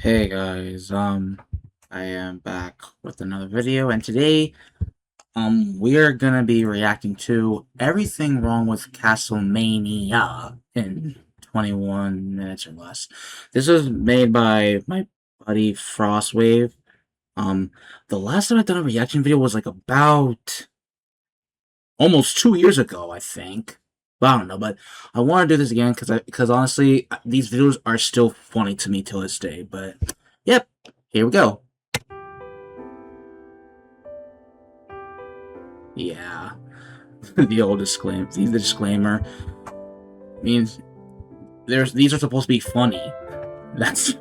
Hey guys, I am back with another video, and today, we're gonna be reacting to everything wrong with Castlemania in 21 minutes or less. This was made by my buddy Frostwave. The last time I done a reaction video was like about almost 2 years ago, I think. But I don't know, but I want to do this again because honestly, these videos are still funny to me till this day. But yep, here we go. Yeah, the old disclaimer. The disclaimer means these are supposed to be funny. That's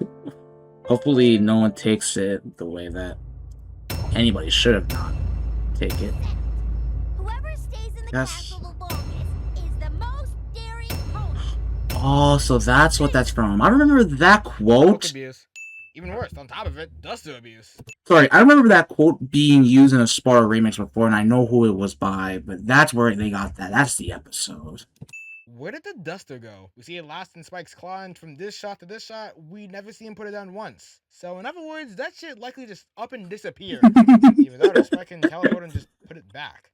hopefully no one takes it the way that anybody should have not take it. Whoever stays in the Yes. castle the longest is the most daring pony. Oh, so that's what that's from. I remember that quote. Abuse. Even worse, on top of it, duster abuse. Sorry, I remember that quote being used in a Sparta remix before, and I know who it was by, but that's where they got that. That's the episode. Where did the duster go? We see it last in Spike's claw, and from this shot to this shot, we never see him put it down once. So in other words, that shit likely just up and disappeared. Even though Spike can teleport and just put it back.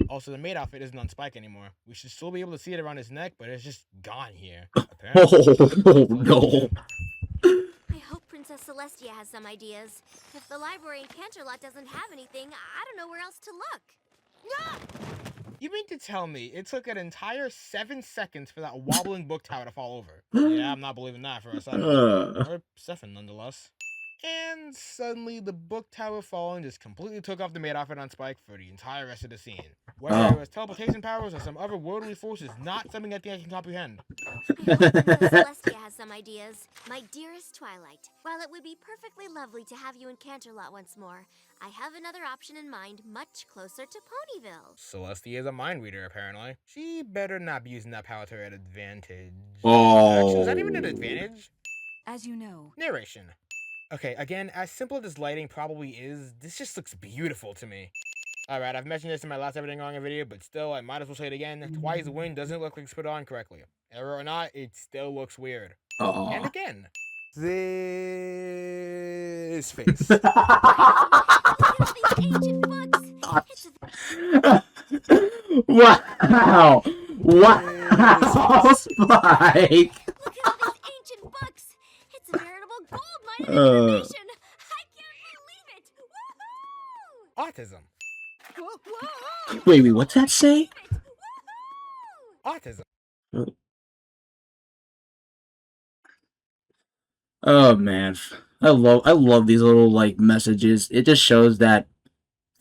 Also, the maid outfit isn't on Spike anymore. We should still be able to see it around his neck, but it's just gone here. Apparently. Oh, no. I hope Princess Celestia has some ideas. If the library in Canterlot doesn't have anything, I don't know where else to look. Ah! You mean to tell me it took an entire 7 seconds for that wobbling book tower to fall over? Yeah, I'm not believing that for a second. Or 7, nonetheless. And suddenly, the book tower falling just completely took off the maid outfit on Spike for the entire rest of the scene. Whether it was teleportation powers or some otherworldly force is not something I think I can comprehend. I hope Princess Celestia has some ideas. My dearest Twilight, while it would be perfectly lovely to have you in Canterlot once more, I have another option in mind much closer to Ponyville. Celestia is a mind reader, apparently. She better not be using that power to her advantage. Oh. Actually, is that even an advantage? As you know. Narration. Okay, again, as simple as this lighting probably is, this just looks beautiful to me. Alright, I've mentioned this in my last Everything Wrong video, but still, I might as well say it again. Twice the wind doesn't look like it's put on correctly. Error or not, it still looks weird. Oh. And again, this face. Look at these ancient books. It's a Wow. Wow, Spike. Look at all these ancient books. It's a veritable gold mine of information. I can't believe it. Woohoo! Autism. Whoa! Wait, what's that say? Woohoo! Autism. Oh man, I love these little like messages. It just shows that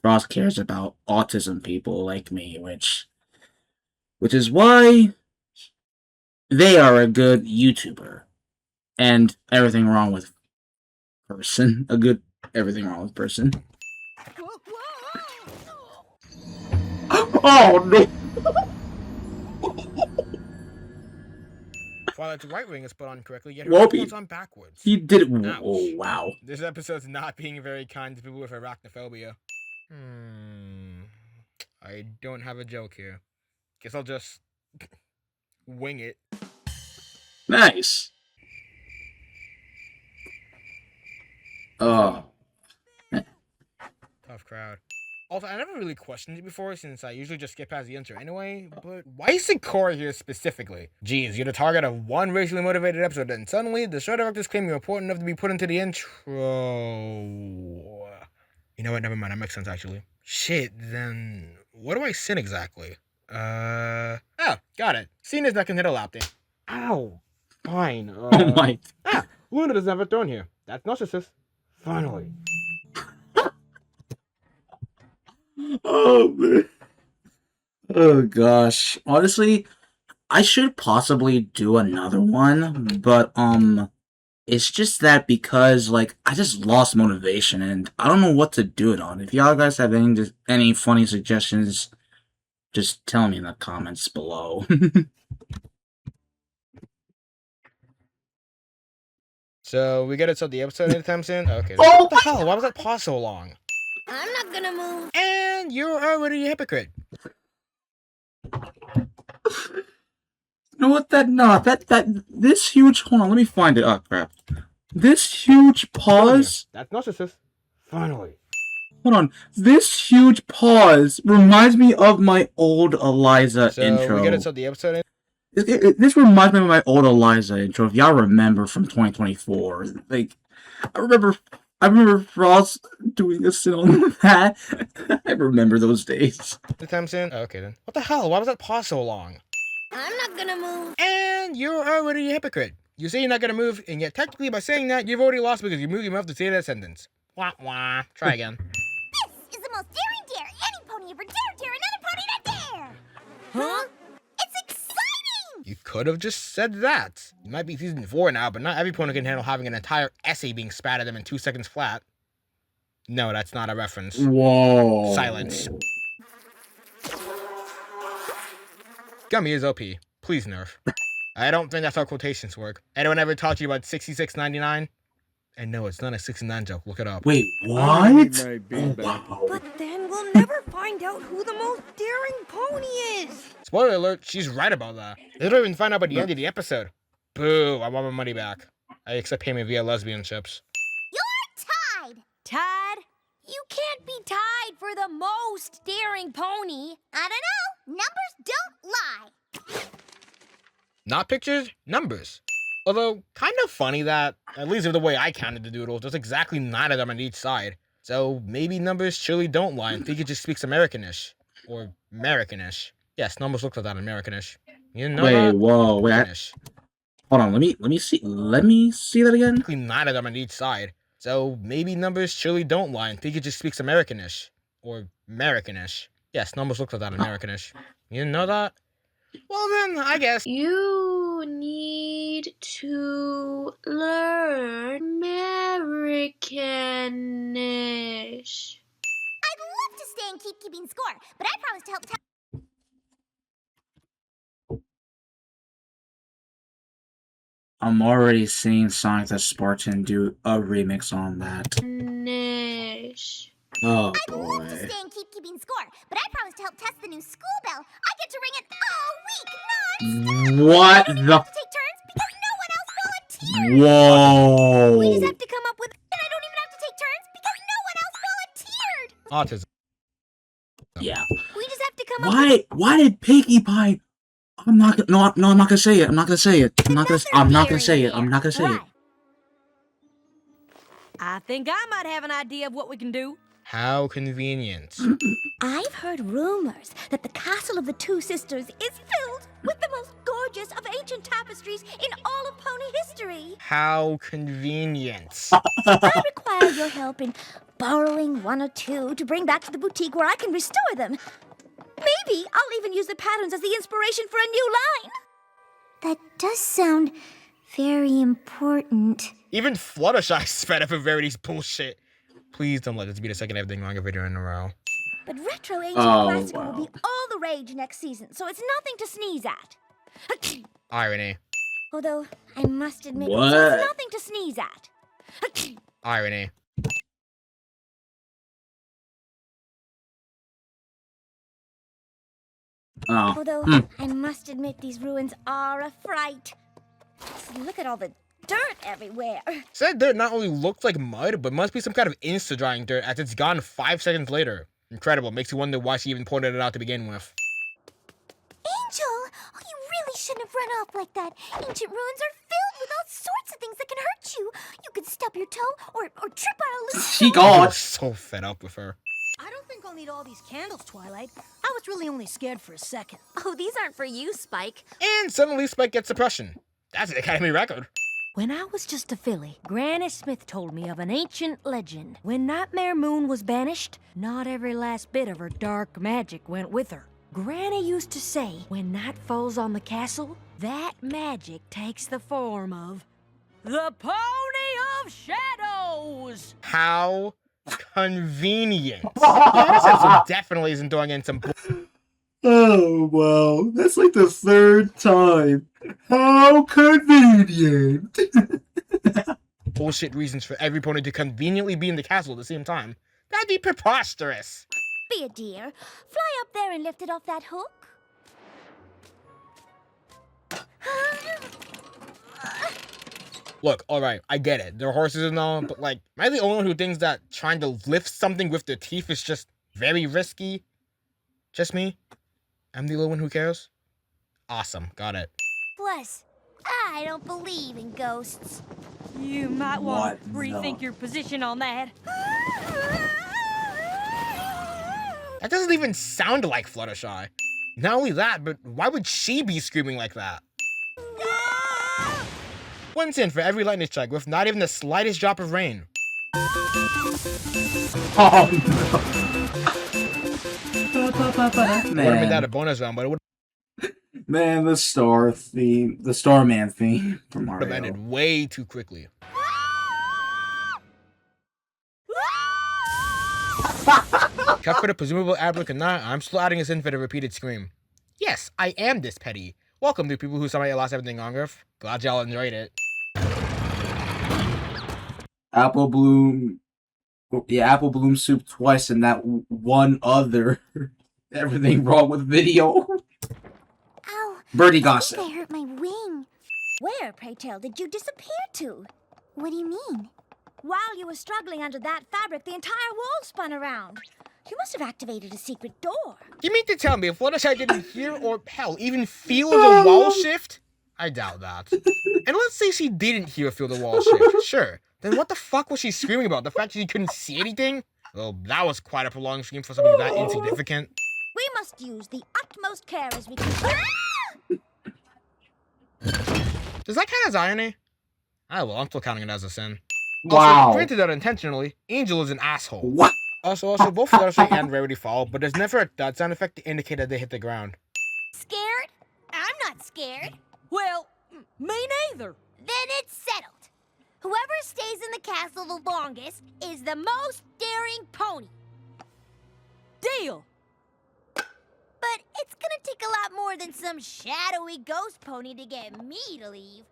Frost cares about autism people like me, which is why they are a good YouTuber and everything wrong with person. A good everything wrong with person. Oh no! Twilight's right wing is put on correctly, yet her Whoa, left one's on backwards. He did it. Ouch. Oh wow! This episode's not being very kind to people with arachnophobia. I don't have a joke here. Guess I'll just wing it. Nice. Oh. Tough crowd. Also, I never really questioned it before since I usually just skip past the answer anyway, but why is Sakura here specifically? Geez, you're the target of one racially motivated episode, and suddenly the show directors claim you're important enough to be put into the intro. You know what? Never mind. That makes sense, actually. Shit, then what do I sin exactly? Oh, got it. Sin is not considered a lap dance. Ow. Fine. Oh my. Luna doesn't have a throne here. That's narcissist. Finally. Oh man. Oh gosh. Honestly, I should possibly do another one, but it's just that because like I just lost motivation and I don't know what to do it on. If y'all guys have any funny suggestions, just tell me in the comments below. So we gotta start the episode anytime soon? Okay. Oh What the hell? Why was that pause so long? I'm not gonna move. And you're already a hypocrite. You know what? This huge. Hold on, let me find it. Oh crap. This huge pause. That's narcissist. Finally. Hold on. This huge pause reminds me of my old Eliza So intro. we get into the episode. This reminds me of my old Eliza intro. If y'all remember from 2024, like I remember Frost doing a sit on that. I remember those days. The time soon. Oh, okay then. What the hell? Why was that pause so long? I'm not gonna move. And you're already a hypocrite. You say you're not gonna move, and yet technically by saying that, you've already lost because you moved your mouth to say that sentence. Wah wah. Try again. This is the most daring dare any pony ever dare another pony to dare. Huh? It's exciting! You could have just said that. It might be season 4 now, but not every pony can handle having an entire essay being spat at them in 2 seconds flat. No, that's not a reference. Whoa. Silence. Gummy is OP. Please nerf. I don't think that's how quotations work. Anyone ever taught you about 66.99? And no, it's not a 69 joke. Look it up. Wait, I need what? my bean bag. But then we'll never find out who the most daring pony is. Spoiler alert, she's right about that. They don't even find out by the end of the episode. Boo, I want my money back. I accept payment via lesbian ships. You're tied. Tied? You can't be tied for the most daring pony. I don't know. Numbers don't lie. Not pictures, numbers. Although, kind of funny that, at least with the way I counted the doodles, there's exactly 9 of them on each side. So maybe numbers surely don't lie and Pika just speaks Americanish. Or Americanish. Yes, numbers look like that Americanish. You know Wait, that? whoa, wait. Americanish. Hold on, let me see that again. Exactly 9 of them on each side. So maybe numbers surely don't lie and Pika just speaks Americanish. Or Americanish. Yes, numbers look like that Americanish. You know that? Well then, I guess. You need to learn Americanish. I'd love to stay and keep keeping score, but I promise to help I'm already seeing Sonic the Spartan do a remix on that. Nish. Oh I'd love to boy. stay and keep keeping score, but I promise to help test the new school bell. I get to ring it all week, What I don't even the? have to take turns because no one else volunteered. Whoa. We just have to come up with, and I don't even have to take turns because no one else volunteered. Autism. Yeah. We just have to come up with. Why did Piggy Pie? I'm not gonna say it. I'm not gonna say it. I'm not gonna say it. I'm not gonna say it. Why? I think I might have an idea of what we can do. How convenient. I've heard rumors that the castle of the two sisters is filled with the most gorgeous of ancient tapestries in all of pony history. How convenient. I require your help in borrowing one or two to bring back to the boutique where I can restore them. Maybe I'll even use the patterns as the inspiration for a new line. That does sound very important. Even Fluttershy's fed up of Verity's bullshit. Please don't let this be the second everything wrong video in a row. But retro ancient Oh, classical wow. will be all the rage next season, so it's nothing to sneeze at. Irony. Although, I must admit, What? it's nothing to sneeze at. Irony. Oh. Although, I must admit these ruins are a fright. Look at all the dirt everywhere. Said dirt not only looks like mud, but must be some kind of insta-drying dirt as it's gone 5 seconds later. Incredible. Makes you wonder why she even pointed it out to begin with. Angel! Oh, you really shouldn't have run off like that. Ancient ruins are filled with all sorts of things that can hurt you. You could stub your toe or trip on a loose She stone. I'm got. so fed up with her. I don't think I'll need all these candles, Twilight. I was really only scared for a second. Oh, these aren't for you, Spike. And suddenly Spike gets suppression. That's an Academy record. When I was just a filly, Granny Smith told me of an ancient legend. When Nightmare Moon was banished, not every last bit of her dark magic went with her. Granny used to say, when night falls on the castle, that magic takes the form of the Pony of Shadows! How convenient. Yeah, this episode definitely isn't throwing in some Oh wow, that's like the 3rd time. How convenient. bullshit reasons for every pony to conveniently be in the castle at the same time. That'd be preposterous. Be a dear. Fly up there and lift it off that hook. Look, alright, I get it. They're horses and all, but like, am I the only one who thinks that trying to lift something with their teeth is just very risky? Just me? I'm the only one who cares? Awesome, got it. Plus, I don't believe in ghosts. You might want to What rethink the- your position on that. That doesn't even sound like Fluttershy. Not only that, but why would she be screaming like that? Once in for every lightning strike with not even the slightest drop of rain. Oh no. Would have made that a Man, bonus round, but it would man, the star theme, the Starman theme from have Mario. ended way too quickly. Cut for the presumable abracadabra, I'm still adding this in for the repeated scream. Yes, I am this petty. Welcome to people who somebody lost everything on Earth. Glad y'all enjoyed it. Apple Bloom. Yeah, Apple Bloom soup twice and that one other. Everything wrong with video. Ow, Birdie I gossip. think I hurt my wing. Where, pray tell, did you disappear to? What do you mean? While you were struggling under that fabric, the entire wall spun around. You must have activated a secret door. You mean to tell me if Fluttershy didn't hear or, hell, even feel the wall shift? I doubt that. And let's say she didn't hear or feel the wall shift. Sure. Then what the fuck was she screaming about? The fact that she couldn't see anything? Well, that was quite a prolonged scream for something that insignificant. We must use the utmost care as we can. Does that count as irony? Ah, well, I'm still counting it as a sin. Wow. Also, granted that intentionally, Angel is an asshole. What? Also, both Fluttershy and Rarity fall, but there's never a thud sound effect to indicate that they hit the ground. Scared? I'm not scared. Well, me neither. Then it's settled. Whoever stays in the castle the longest is the most daring pony. Deal. But it's gonna take a lot more than some shadowy ghost pony to get me to leave.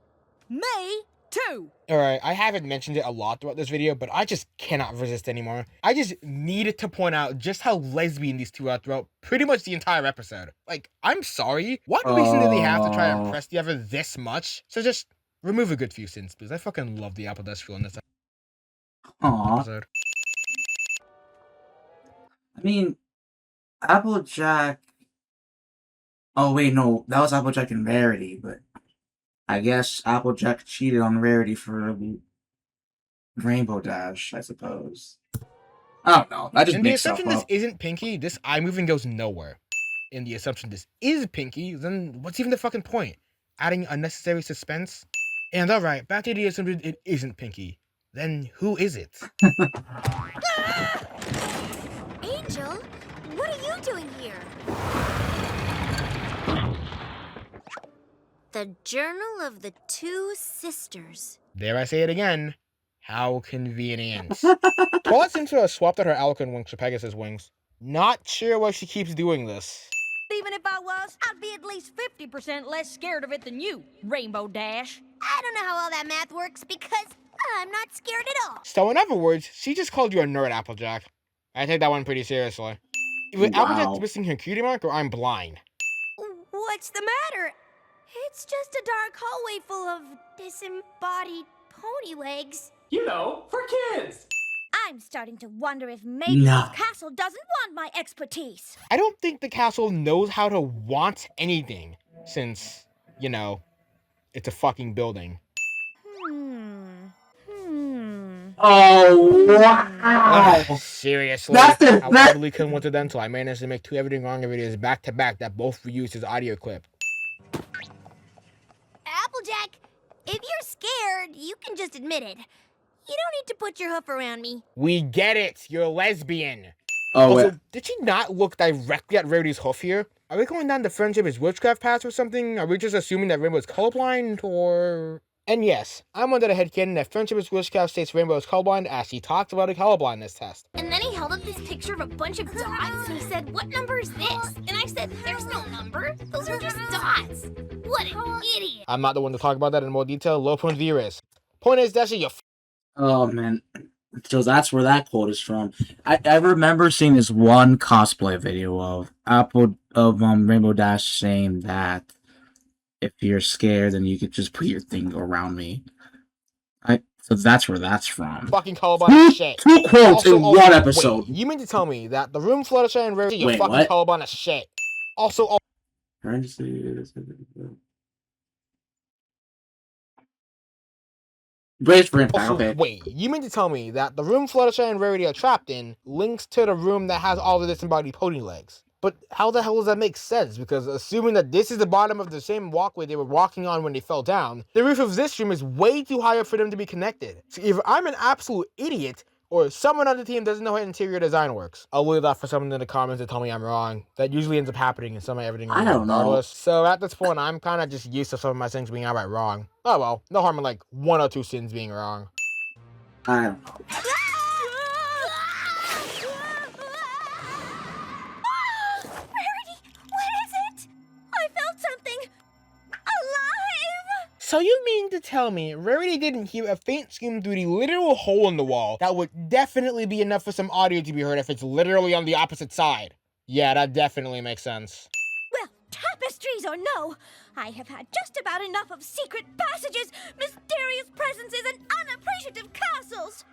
Me too. Alright, I haven't mentioned it a lot throughout this video, but I just cannot resist anymore. I just needed to point out just how lesbian these two are throughout pretty much the entire episode. Like, I'm sorry. What reason do they have to try to impress the other this much? So just remove a good few sins, please. I fucking love the Apple Dust feel in this Aw. episode. I mean, Applejack. Oh wait, no, that was Applejack and Rarity, but I guess Applejack cheated on Rarity for Rainbow Dash, I suppose. I don't know. I just In the make stuff assumption this up. isn't Pinky, this eye moving goes nowhere. In the assumption this is Pinky, then what's even the fucking point? Adding unnecessary suspense? And alright, back to the assumption it isn't Pinky. Then who is it? Angel, what are you doing here? The Journal of the Two Sisters. Dare I say it again? How convenient. Twilight seems to have swapped out her Alcon wings for Pegasus wings. Not sure why she keeps doing this. Even if I was, I'd be at least 50% less scared of it than you, Rainbow Dash. I don't know how all that math works because I'm not scared at all. So in other words, she just called you a nerd, Applejack. I take that one pretty seriously. Either Applejack's missing her cutie mark or I'm blind. What's the matter? It's just a dark hallway full of disembodied pony legs. You know, for kids. I'm starting to wonder if maybe No. this castle doesn't want my expertise. I don't think the castle knows how to want anything, since, you know, it's a fucking building. Oh wow! Seriously, That's the- I that- literally couldn't went to them until I managed to make two Everything Wrong videos back to back that both reused his audio clip. Applejack, if you're scared, you can just admit it. You don't need to put your hoof around me. We get it, you're a lesbian. Oh, Also, wait. did she not look directly at Rarity's hoof here? Are we going down the friendship is witchcraft path or something? Are we just assuming that Rainbow is colorblind, or... And yes, I'm under the headcanon that friendship is witchcraft states Rainbow is colorblind as she talks about a colorblindness test. And then he held up this picture of a bunch of dots and he said, "What number is this?" And I said, "There's no number. Those are just dots." What an idiot. I'm not the one to talk about that in more detail. Low point view is. Point is, that's your Oh man, so that's where that quote is from. I remember seeing this one cosplay video of Rainbow Dash saying that if you're scared, then you could just put your thing around me. So that's where that's from. Fucking colorblind as shit. Two quotes in one wait, episode. you mean to tell me that the room Fluttershy and Rarity, you're Wait, fucking what? colorblind as shit? Also, Brace for impact, okay. wait, you mean to tell me that the room Fluttershy and Rarity are trapped in links to the room that has all the disembodied pony legs? But how the hell does that make sense? Because assuming that this is the bottom of the same walkway they were walking on when they fell down, the roof of this room is way too high up for them to be connected. So either I'm an absolute idiot, or someone on the team doesn't know how interior design works. I'll leave that for someone in the comments to tell me I'm wrong. That usually ends up happening in some of everything. I don't know. Regardless. So at this point, I'm kind of just used to some of my things being outright wrong. Oh well, no harm in like 1 or 2 sins being wrong. I don't know. Rarity, what is it? I felt something alive. So you mean to tell me Rarity didn't hear a faint scream through the literal hole in the wall that would definitely be enough for some audio to be heard if it's literally on the opposite side? Yeah, that definitely makes sense. Well, tapestries or no, I have had just about enough of secret passages, mysterious presences, and unappreciative castles.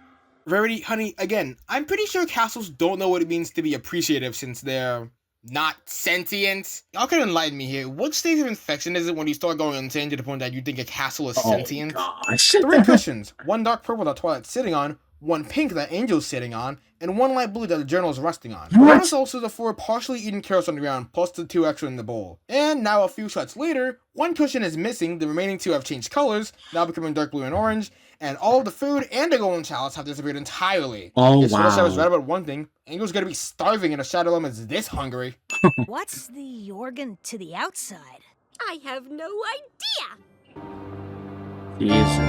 Rarity, honey, again, I'm pretty sure castles don't know what it means to be appreciative since they're not sentient. Y'all can enlighten me here. What stage of infection is it when you start going insane to the point that you think a castle is sentient? Gosh. 3 cushions, 1 dark purple that Twilight's sitting on, 1 pink that Angel's sitting on, and 1 light blue that the journal is resting on. There's also the 4 partially eaten carrots on the ground, plus the 2 extra in the bowl. And now a few shots later, 1 cushion is missing, the remaining 2 have changed colors, now becoming dark blue and orange, and all of the food and the golden chalice have disappeared entirely. Oh, Guess what else I was wow. right about one thing. Angel's gonna be starving in a shadow lemon this hungry. What's the organ to the outside? I have no idea. Jesus.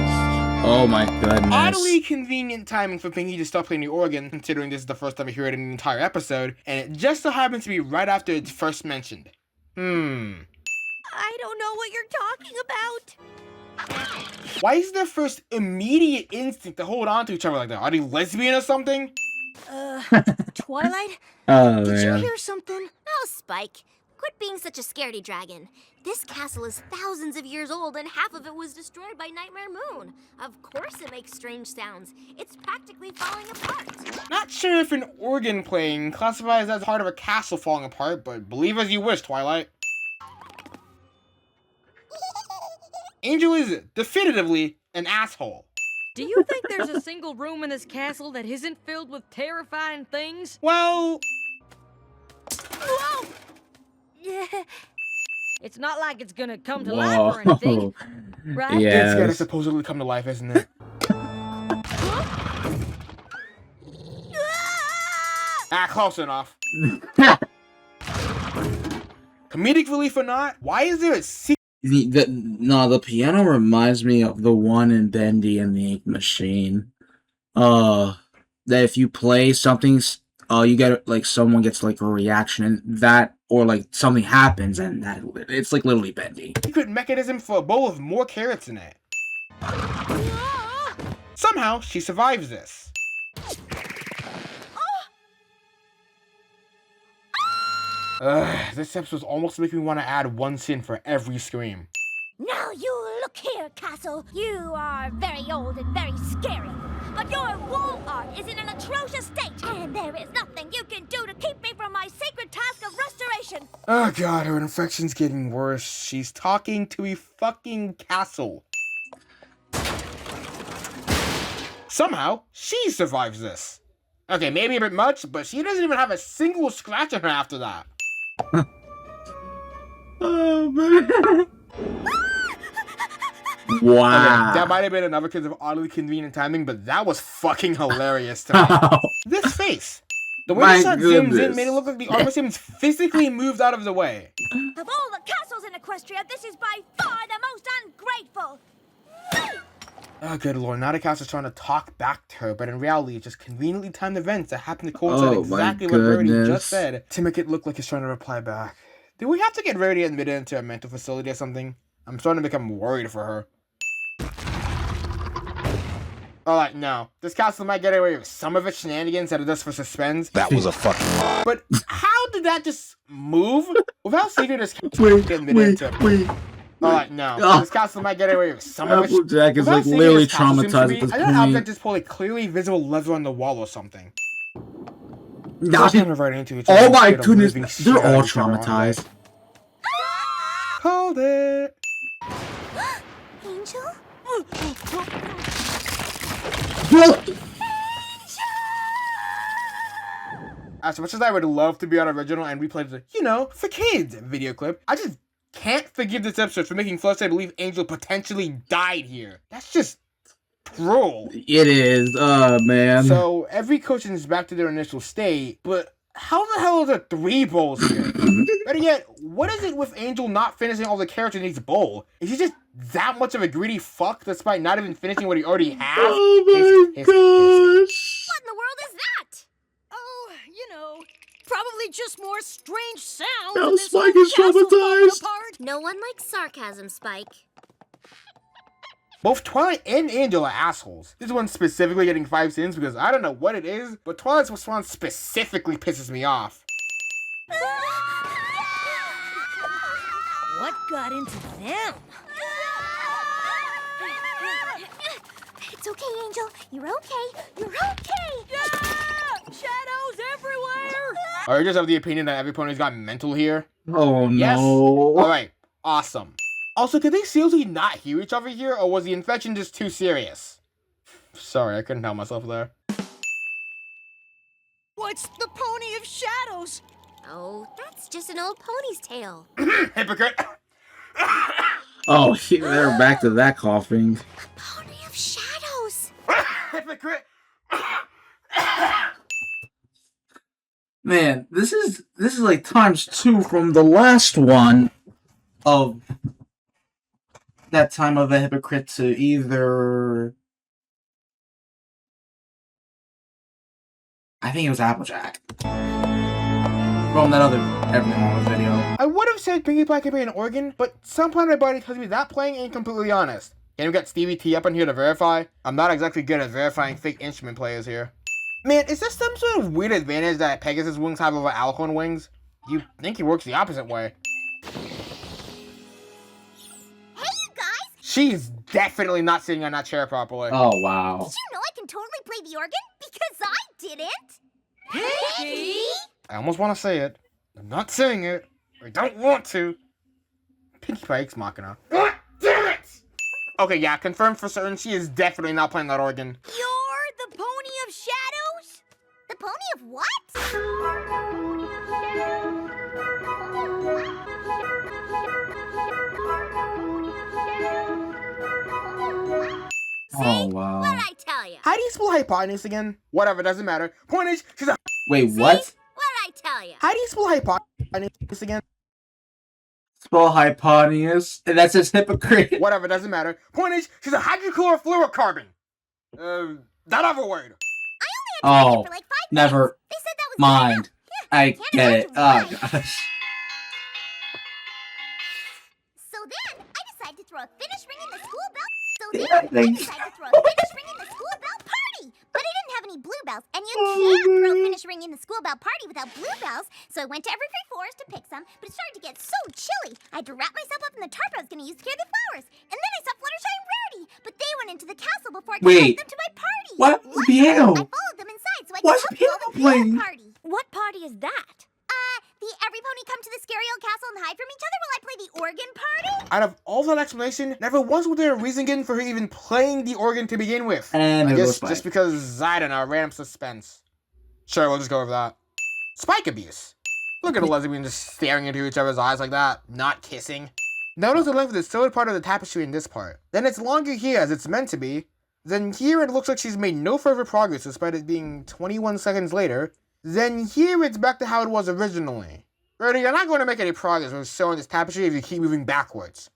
Oh my goodness. Oddly convenient timing for Pinky to stop playing the organ, considering this is the first time we hear it in an entire episode, and it just so happens to be right after it's first mentioned. I don't know what you're talking about. Why is their first immediate instinct to hold on to each other like that? Are they lesbian or something? Twilight? Oh, Did you man. hear something? Oh, Spike, quit being such a scaredy dragon. This castle is thousands of years old and half of it was destroyed by Nightmare Moon. Of course it makes strange sounds. It's practically falling apart. Not sure if an organ playing classifies as part of a castle falling apart, but believe as you wish, Twilight. Angel is definitively an asshole. Do you think there's a single room in this castle that isn't filled with terrifying things? Well, Whoa! It's not like it's gonna come to life or anything, right? Yeah. it's gonna supposedly come to life, isn't it? Close enough. Comedic relief or not, why is there a secret? The piano reminds me of the one in Bendy and the Ink Machine. That if you play something, you get like someone gets like a reaction and that, or like something happens and that it's like literally Bendy. Secret mechanism for a bowl of more carrots in it. Somehow, she survives this. This episode's almost making me want to add 1 sin for every scream. Now you look here, Castle. You are very old and very scary. But your wall art is in an atrocious state, and there is nothing you can do to keep me from my sacred task of restoration. Oh god, her infection's getting worse. She's talking to a fucking castle. Somehow, she survives this. Okay, maybe a bit much, but she doesn't even have a single scratch on her after that. Oh man. Okay, Wow. that might have been another case of oddly convenient timing, but that was fucking hilarious to me. This face. The way My the shot zooms in goodness. made it look like the armor seems physically moved out of the way. Of all the castles in Equestria, this is by far the most ungrateful. Oh, good lord, now the castle's trying to talk back to her, but in reality, it's just conveniently timed events that happen to coincide Oh, my exactly what Rarity goodness. just said to make it look like he's trying to reply back. Do we have to get Rarity admitted into a mental facility or something? I'm starting to become worried for her. Alright, no. This castle might get away with some of its shenanigans that it does for suspense. That was a fucking lie. But how did that just move? Without secret, this castle get admitted into Alright, no. Oh. This castle might get away with some of it. Applejack is What I'm like seeing in literally this castle seems to traumatized be- at this I thought Applejack point. just pulled a clearly visible lever on the wall or something. Nah, First time I've run into each oh other and my scared the goodness, living shit they're out all of each other, aren't they? traumatized. Called it. Angel? As much as I would love to be on original and replay the, you know, for kids video clip, I just can't forgive this episode for making Flush I believe Angel potentially died here. That's just cruel. It is, man. So every coaching is back to their initial state, but how the hell are there 3 bowls here? Better yet, what is it with Angel not finishing all the characters in each bowl? Is he just that much of a greedy fuck despite not even finishing what he already has? Oh my Hiss. gosh. What in the world is that? Oh, you know, probably just more strange sounds. Now and this Spike whole is castle falling traumatized. apart. No one likes sarcasm, Spike. Both Twilight and Angel are assholes. This one specifically getting 5 sins because I don't know what it is, but Twilight's response specifically pisses me off. What got into them? It's okay, Angel. You're okay. You're okay. Shadows everywhere! Or you just have the opinion that every pony's got mental here? Oh Yes. no. Alright, awesome. Also, could they seriously not hear each other here, or was the infection just too serious? Sorry, I couldn't help myself there. What's the pony of shadows? Oh, that's just an old pony's tale. Hypocrite! Oh, they're back to that coughing. Pony of shadows. Hypocrite! Man, this is like ×2 from the last one of that time of a hypocrite to either I think it was Applejack. From that other Everything Wrong with video. I would have said Pinkie Pie could be an organ, but some part of my body tells me that playing ain't completely honest. Can we get Stevie T up in here to verify? I'm not exactly good at verifying fake instrument players here. Man, is this some sort of weird advantage that Pegasus wings have over Alcorn wings? You think he works the opposite way. Hey, you guys! She's definitely not sitting on that chair properly. Oh wow. Did you know I can totally play the organ? Because I didn't. Piggy! I almost want to say it. I'm not saying it. I don't want to. Pinkie Pie Ex Machina. God damn it! Okay, yeah, confirmed for certain she is definitely not playing that organ. You're the pony of shadows? The pony of what? Oh wow. What'd I tell you? How do you spell hypotenuse again? Whatever, doesn't matter. Point is, she's a... Wait, what? What'd I tell you? How do you spell hypotenuse again? Spell hypotenuse, and that says hypocrite. Whatever, doesn't matter. Point is, she's a hydrochlorofluorocarbon. That other word. Oh, For like 5 never minutes. They said that was mind. I can't get it. imagine Oh why. gosh. So then, I decided to throw a finish ring in the school bell. So Yeah, then, I thanks. decided to throw a finish ring in the school bell party. But I didn't have any blue bells, and you can't throw a finish ring in the school bell party without blue bells. So I went to Evergreen Forest to pick some, but it started to get so chilly. I had to wrap myself up in the tarp I was going to use to carry the flowers. And then I saw Fluttershy and Rarity, but they went into the castle before I could Wait. take them to my party. What? Luckily, Piano? I followed them inside so I What's could help piano them playing? party. What party is that? The every pony come to the scary old castle and hide from each other while I play the organ party? Out of all that explanation, never once was there a reason given for her even playing the organ to begin with. And I it guess was Spike. just because, I don't know, random suspense. Sure, we'll just go with that. Spike abuse. Look at a lesbian just staring into each other's eyes like that, not kissing. Notice the length of the third part of the tapestry in this part. Then it's longer here as it's meant to be. Then here it looks like she's made no further progress despite it being 21 seconds later. Then here it's back to how it was originally. Brady, you're not going to make any progress with showing this tapestry if you keep moving backwards.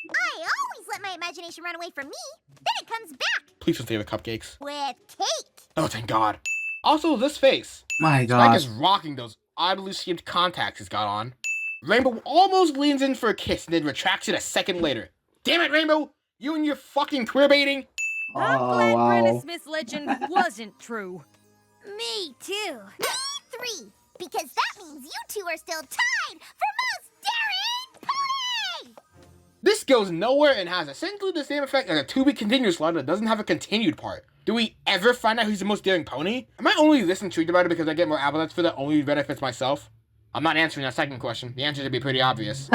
I always let my imagination run away from me. Then it comes back Please don't stay with cupcakes. with cake. Oh, thank God. Also, this face. My Spike gosh. is rocking those oddly shaped contacts he's got on. Rainbow almost leans in for a kiss and then retracts it a second later. Damn it, Rainbow! You and your fucking queer baiting! I'm Oh glad Granny wow. Smith's legend wasn't true. Me too. Me 3. Because that means you two are still tied for most daring pony! This goes nowhere and has essentially the same effect as a to-be continued slide that doesn't have a continued part. Do we ever find out who's the most daring pony? Am I only this intrigued about it because I get more applets for that only benefits myself? I'm not answering that second question. The answer should be pretty obvious.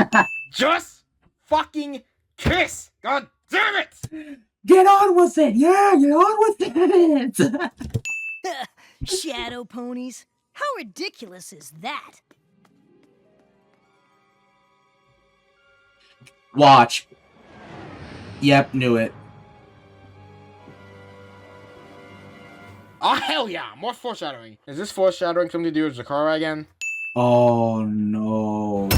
Just fucking kiss! God damn it! Get on with it! Yeah, get on with it! Shadow ponies? How ridiculous is that? Watch. Yep, knew it. Oh, hell yeah! More foreshadowing. Is this foreshadowing something to do with Zakara again? Oh, no.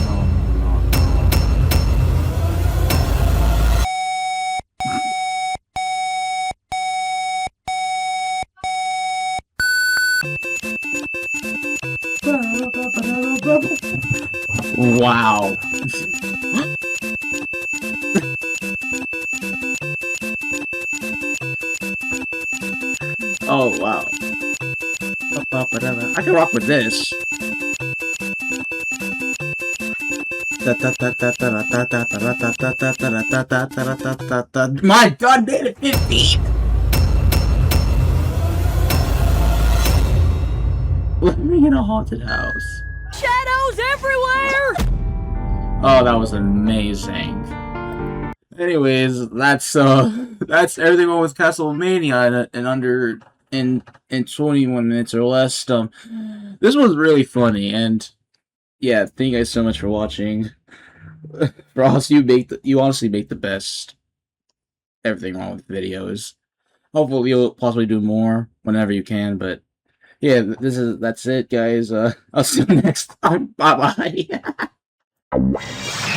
Wow. Oh, wow. I can rock with this. My god, made it 15! Living in a haunted house. Shadows everywhere! Oh, that was amazing. Anyways, that's everything on with Castlevania in 21 minutes or less. This was really funny, and yeah, thank you guys so much for watching. Ross, you honestly make the best everything wrong with videos. Hopefully you'll possibly do more whenever you can, but yeah, that's it, guys. I'll see you next time. Bye bye.